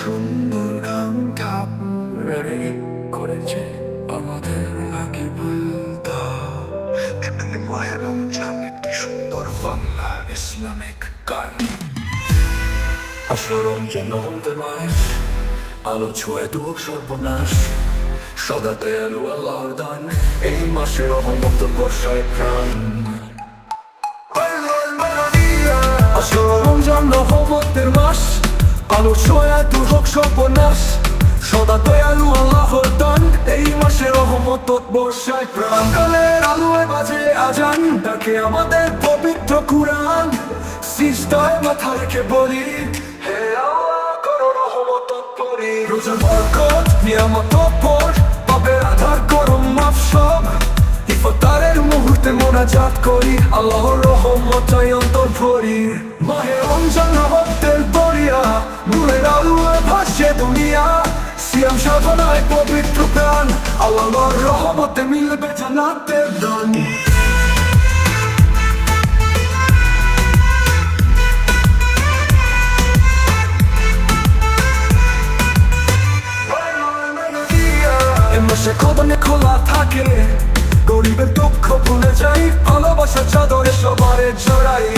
সুন্দর গান ঠাকুরে করেছে আমাদের আগে বলতা। মাহে রমজান একটি সুন্দর বাংলা ইসলামিক গান। আসল রমজান নবমদের মাস, আলো ছুঁয়ে দুঃখ সর্বনাশ, সদা দয়ালু আল্লাহর দান, এই মাসে রহমত বর্ষায় প্রাণ। আসল রমজান রহমতের মাস, আলো ছুঁয়ে দুঃখ সর্বনাশ, সদা দয়ালু আল্লাহর দান, এই মাসে রহমত বর্ষায় প্রাণ। কালের আলোয় বাজে আজান, ডাকে আমাদের পবিত্র কুরআন, সিজদায় মাথা রেখে বলি হে আল্লাহ করো রহমত পরি। রোজার বরকত নিয়ামত পর পাপের আধার করো মাফ সব, ইফতারের মুহূর্তে মোনাজাত করি আল্লাহর রহমত অন্তর ভরি। মাহে রমজান রহমতের দরিয়া, নূরের আলোয় ভাসে দুনিয়া, সিয়াম সাধনায় পবিত্র প্রাণ, আল্লাহর রহমতে মিলবে জান্নাতের দান। মাসে কদমে খোলা থাকে, গরিবের দুঃখ ভুলে যাই, ভালোবাসার চাদরে সবার জড়াই।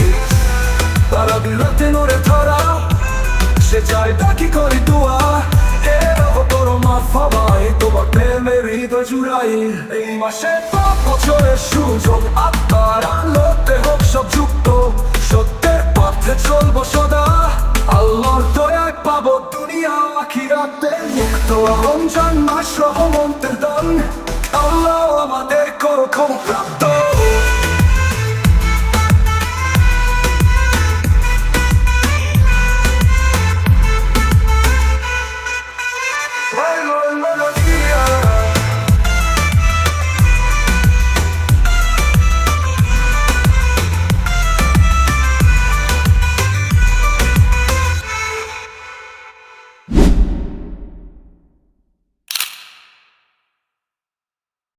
তারা বিরাতে নড়ে ধরা, সে চায় ডাকি করি দোয়া, হে তোর মাফ হবাই তোমার প্রেমের হৃদয় জুড়াই। এই মাসে পাপ বছরের সুযোগ, আত্মার আলোতে হোক সব যুক্ত, সত্যের পথে চলবো সদা, আল্লাহর দয়ায় পাবো দুনিয়া আখিরাতে মুক্ত। রমজান মাস রহমতের দান, আল্লাহ আমাদের করো ক্ষমা প্রাপ্ত।